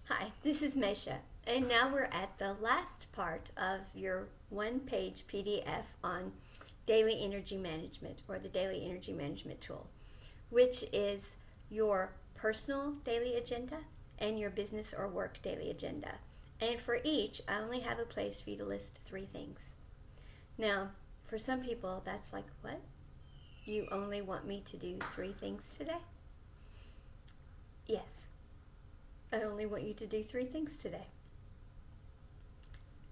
Hi, this is Meshea, and now we're at the last part of your one-page PDF on daily energy management, or the daily energy management tool, which is your personal daily agenda and your business or work daily agenda. And for each, I only have a place for you to list 3 things. Now, for some people, that's like, what? You only want me to do 3 things today? Yes. I only want you to do 3 things today.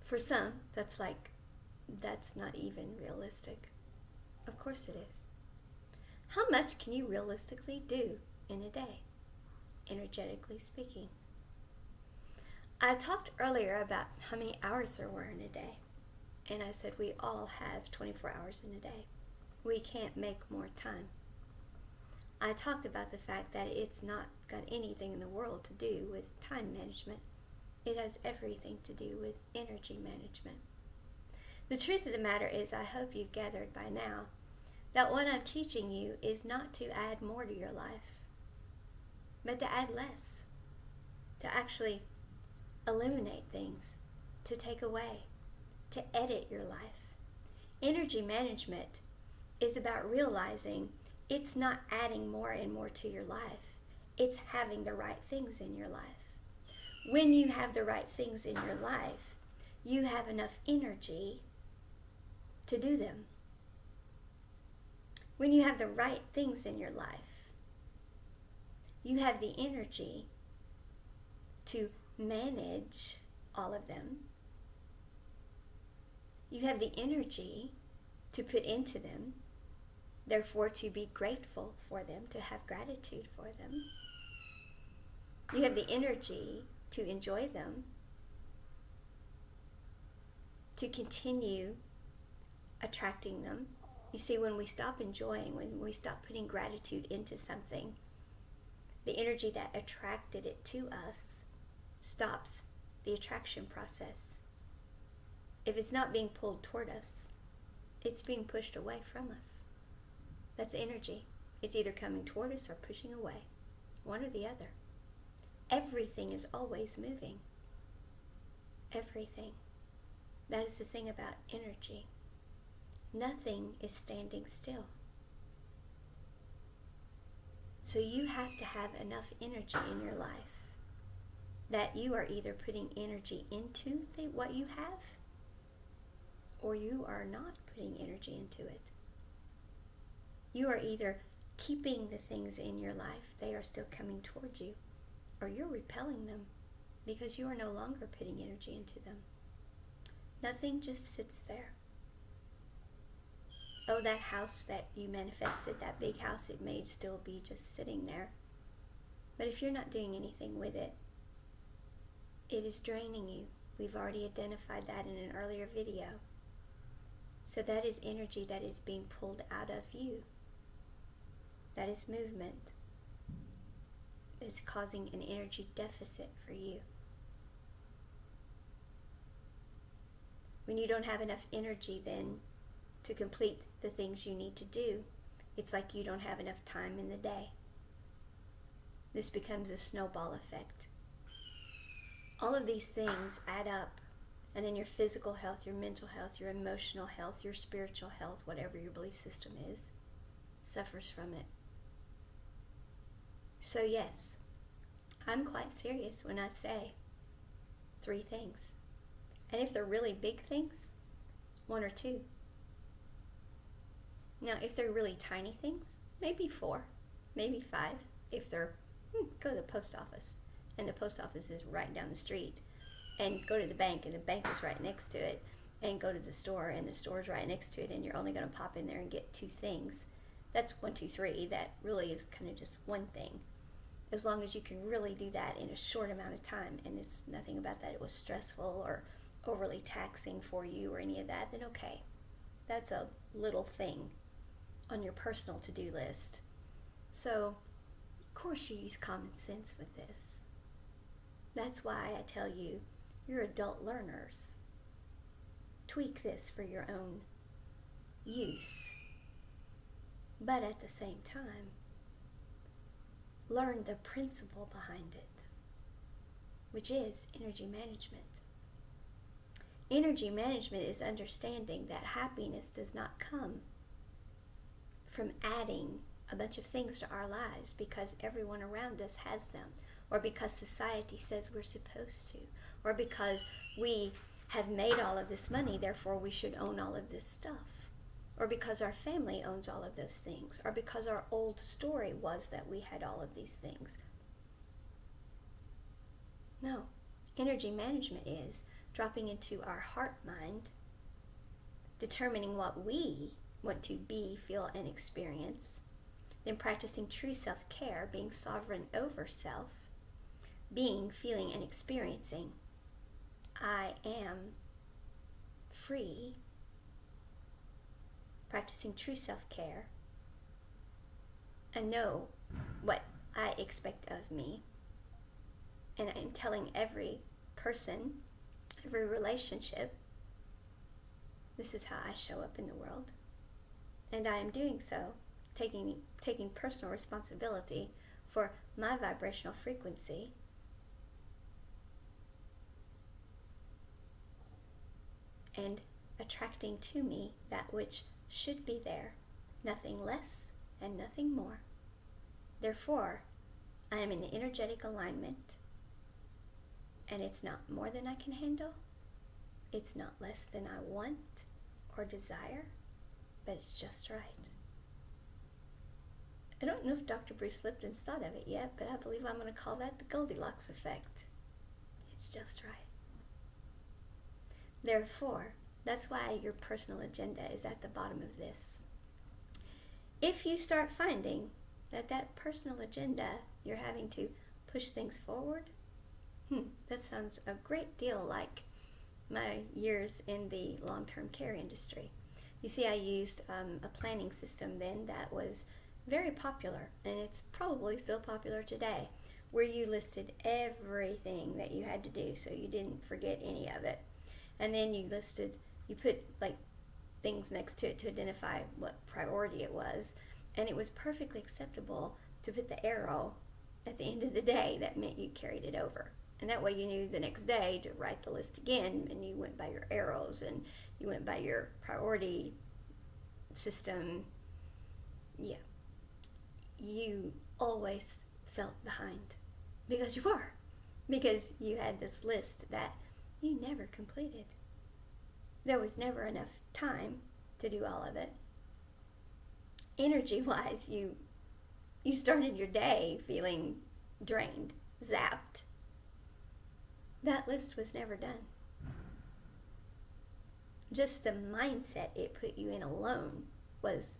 For some, that's not even realistic. Of course it is. How much can you realistically do in a day, energetically speaking? I talked earlier about how many hours there were in a day, and I said we all have 24 hours in a day. We can't make more time. I talked about the fact that it's not got anything in the world to do with time management. It has everything to do with energy management. The truth of the matter is, I hope you've gathered by now that what I'm teaching you is not to add more to your life, but to add less, to actually eliminate things, to take away, to edit your life. Energy management is about realizing it's not adding more and more to your life. It's having the right things in your life. When you have the right things in your life, you have enough energy to do them. When you have the right things in your life, you have the energy to manage all of them. You have the energy to put into them, therefore to be grateful for them, to have gratitude for them. You have the energy to enjoy them, to continue attracting them. You see, when we stop enjoying, when we stop putting gratitude into something, the energy that attracted it to us stops the attraction process. If it's not being pulled toward us, it's being pushed away from us. That's energy. It's either coming toward us or pushing away, one or the other. Everything is always moving. Everything. That is the thing about energy. Nothing is standing still. So you have to have enough energy in your life that you are either putting energy into what you have, or you are not putting energy into it. You are either keeping the things in your life, they are still coming towards you, or you're repelling them because you are no longer putting energy into them. Nothing just sits there. Oh, that house that you manifested, that big house, it may still be just sitting there. But if you're not doing anything with it, it is draining you. We've already identified that in an earlier video. So that is energy that is being pulled out of you. That is movement. It's causing an energy deficit for you. When you don't have enough energy then to complete the things you need to do, it's like you don't have enough time in the day. This becomes a snowball effect. All of these things add up, and then your physical health, your mental health, your emotional health, your spiritual health, whatever your belief system is, suffers from it. So yes, I'm quite serious when I say 3 things. And if they're really big things, 1 or 2. Now, if they're really tiny things, maybe 4, maybe 5. If they're, go to the post office, and the post office is right down the street. And go to the bank, and the bank is right next to it. And go to the store, and the store is right next to it, and you're only going to pop in there and get 2 things. That's 1, 2, 3. That really is kind of just one thing. As long as you can really do that in a short amount of time, and it's nothing about that it was stressful or overly taxing for you or any of that, then okay. That's a little thing on your personal to-do list. So, of course you use common sense with this. That's why I tell you, you're adult learners. Tweak this for your own use. But at the same time, learn the principle behind it. which is energy management. Energy management is understanding that happiness does not come from adding a bunch of things to our lives because everyone around us has them, or because society says we're supposed to, or because we have made all of this money, therefore we should own all of this stuff, or because our family owns all of those things, or because our old story was that we had all of these things. No, energy management is dropping into our heart mind, determining what we want to be, feel, and experience, then practicing true self-care, being sovereign over self, being, feeling, and experiencing. I am free, practicing true self-care. I know what I expect of me, and I am telling every person, every relationship, this is how I show up in the world. And I am doing so, taking personal responsibility for my vibrational frequency, and attracting to me that which should be there, nothing less and nothing more. Therefore, I am in energetic alignment, and it's not more than I can handle, it's not less than I want or desire, but it's just right. I don't know if Dr. Bruce Lipton's thought of it yet, but I believe I'm going to call that the Goldilocks effect. It's just right. Therefore, that's why your personal agenda is at the bottom of this. If you start finding that personal agenda, you're having to push things forward, that sounds a great deal like my years in the long-term care industry. You see, I used a planning system then that was very popular, and it's probably still popular today, where you listed everything that you had to do so you didn't forget any of it. And then you put like things next to it to identify what priority it was, and it was perfectly acceptable to put the arrow at the end of the day that meant you carried it over. And that way you knew the next day to write the list again, and you went by your arrows and you went by your priority system. Yeah. You always felt behind because you were. Because you had this list that you never completed. There was never enough time to do all of it. Energy-wise, you started your day feeling drained, zapped. That list was never done. Just the mindset it put you in alone was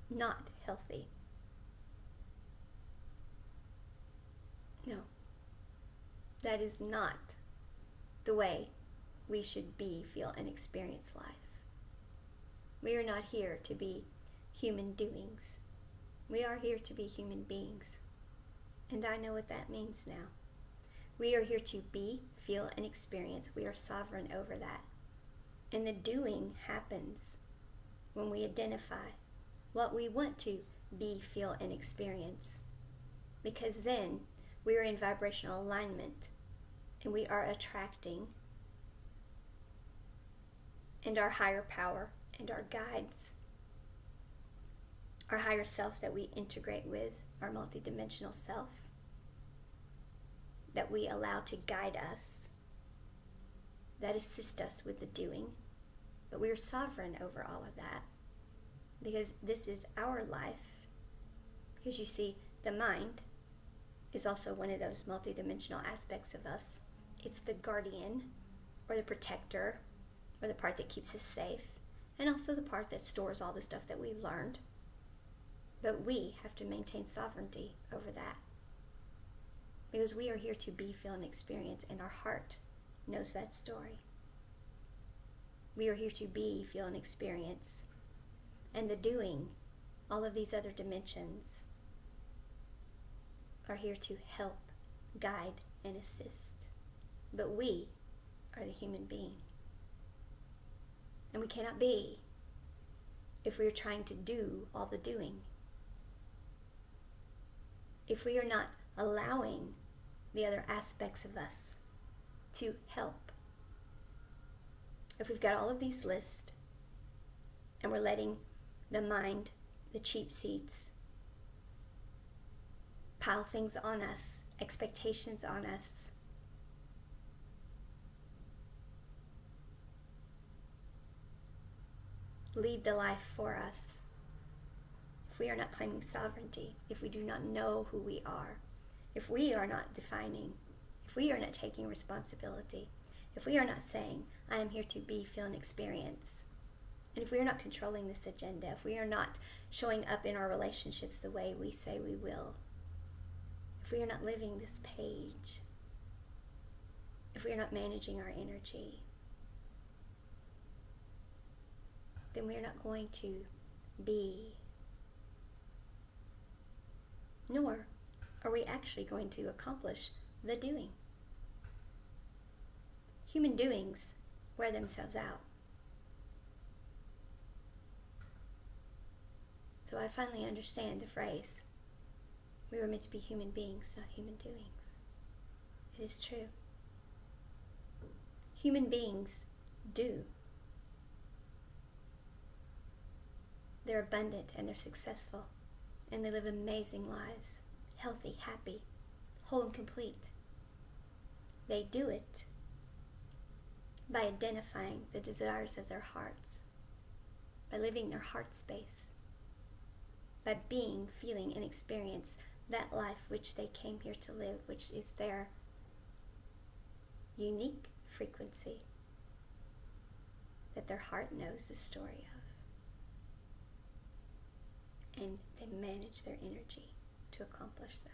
not healthy. No, that is not the way we should be, feel, and experience life. We are not here to be human doings. We are here to be human beings. And I know what that means now. We are here to be, feel, and experience. We are sovereign over that. And the doing happens when we identify what we want to be, feel, and experience. Because then we are in vibrational alignment, and we are attracting, and our higher power and our guides, our higher self that we integrate with, our multidimensional self, that we allow to guide us, that assist us with the doing. But we are sovereign over all of that, because this is our life. Because you see, the mind is also one of those multidimensional aspects of us. It's the guardian, or the protector, or the part that keeps us safe, and also the part that stores all the stuff that we've learned. But we have to maintain sovereignty over that, because we are here to be, feel, and experience, and our heart knows that story. We are here to be, feel, and experience, and the doing, all of these other dimensions, are here to help, guide, and assist. But we are the human being. And we cannot be if we are trying to do all the doing. If we are not allowing the other aspects of us to help. If we've got all of these lists and we're letting the mind, the cheap seats, pile things on us, expectations on us, lead the life for us, if we are not claiming sovereignty, if we do not know who we are, if we are not defining, if we are not taking responsibility, if we are not saying, I am here to be, feel, and experience, and if we are not controlling this agenda, if we are not showing up in our relationships the way we say we will, if we are not living this page, if we are not managing our energy, then we are not going to be, nor are we actually going to accomplish the doing. Human doings wear themselves out. So I finally understand the phrase, we were meant to be human beings, not human doings. It is true. Human beings do. They're abundant and they're successful, and they live amazing lives, healthy, happy, whole and complete. They do it by identifying the desires of their hearts, by living their heart space, by being, feeling, and experience that life which they came here to live, which is their unique frequency that their heart knows the story of. And they manage their energy to accomplish that.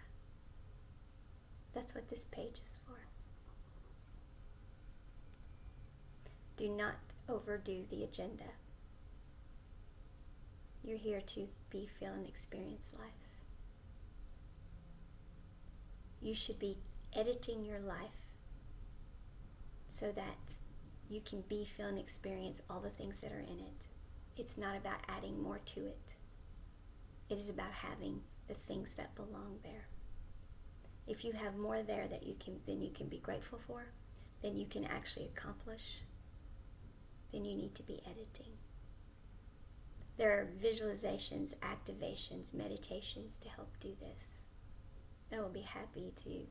That's what this page is for. Do not overdo the agenda. You're here to be, feel, and experience life. You should be editing your life so that you can be, feel, and experience all the things that are in it. It's not about adding more to it. It is about having the things that belong there. If you have more there that you can be grateful for, then you can actually accomplish, then you need to be editing. There are visualizations, activations, meditations to help do this. I will be happy to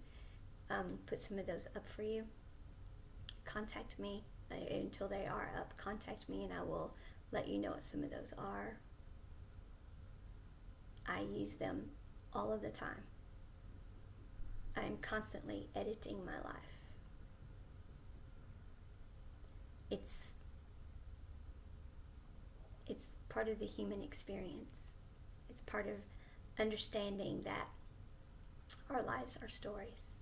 put some of those up for you. Contact me until they are up. Contact me and I will let you know what some of those are. I use them all of the time. I am constantly editing my life. It's part of the human experience. It's part of understanding that our lives are stories.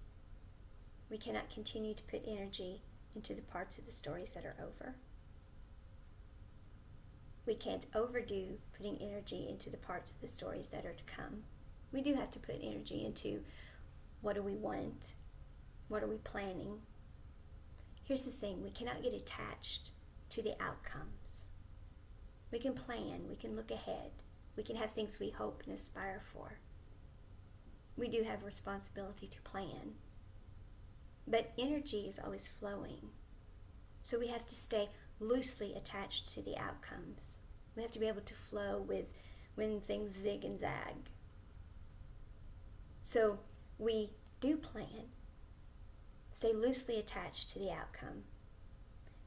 We cannot continue to put energy into the parts of the stories that are over. We can't overdo putting energy into the parts of the stories that are to come. We do have to put energy into what do we want? What are we planning? Here's the thing, we cannot get attached to the outcomes. We can plan, we can look ahead, we can have things we hope and aspire for. We do have responsibility to plan, but energy is always flowing. So we have to stay loosely attached to the outcomes. We have to be able to flow with when things zig and zag. So we do plan, stay loosely attached to the outcome,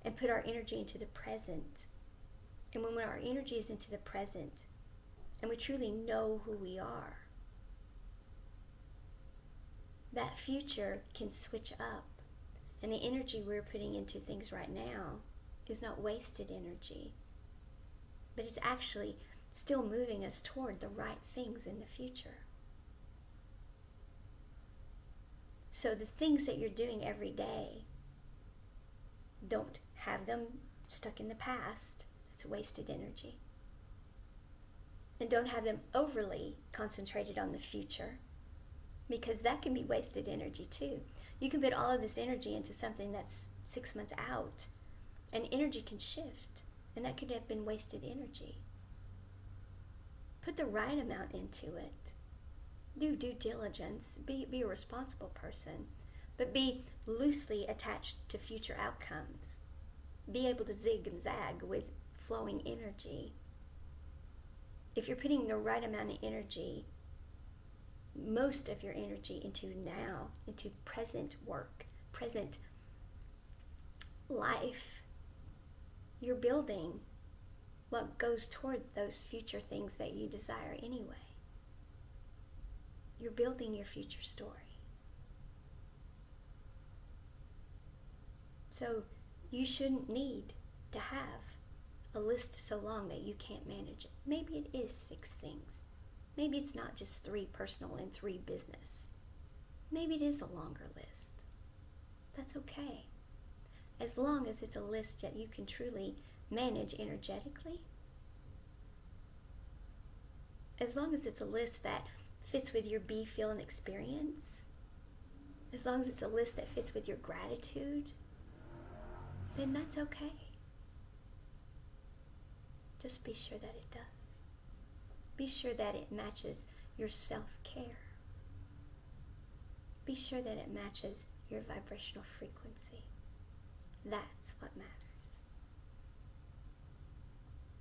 and put our energy into the present. And when our energy is into the present, and we truly know who we are, that future can switch up. And the energy we're putting into things right now is not wasted energy, but it's actually still moving us toward the right things in the future. So the things that you're doing every day, don't have them stuck in the past. That's wasted energy. And don't have them overly concentrated on the future, because that can be wasted energy too. You can put all of this energy into something that's 6 months out, and energy can shift, and that could have been wasted energy. Put the right amount into it. Do due diligence. Be a responsible person. but be loosely attached to future outcomes. Be able to zig and zag with flowing energy. If you're putting the right amount of energy, most of your energy into now, into present work, present life, you're building what goes toward those future things that you desire anyway. You're building your future story. So you shouldn't need to have a list so long that you can't manage it. Maybe it is 6 things. Maybe it's not just 3 personal and 3 business. Maybe it is a longer list. That's okay. As long as it's a list that you can truly manage energetically. As long as it's a list that fits with your be, feel, and experience. As long as it's a list that fits with your gratitude, then that's okay. Just be sure that it does. Be sure that it matches your self-care. Be sure that it matches your vibrational frequency. That's what matters.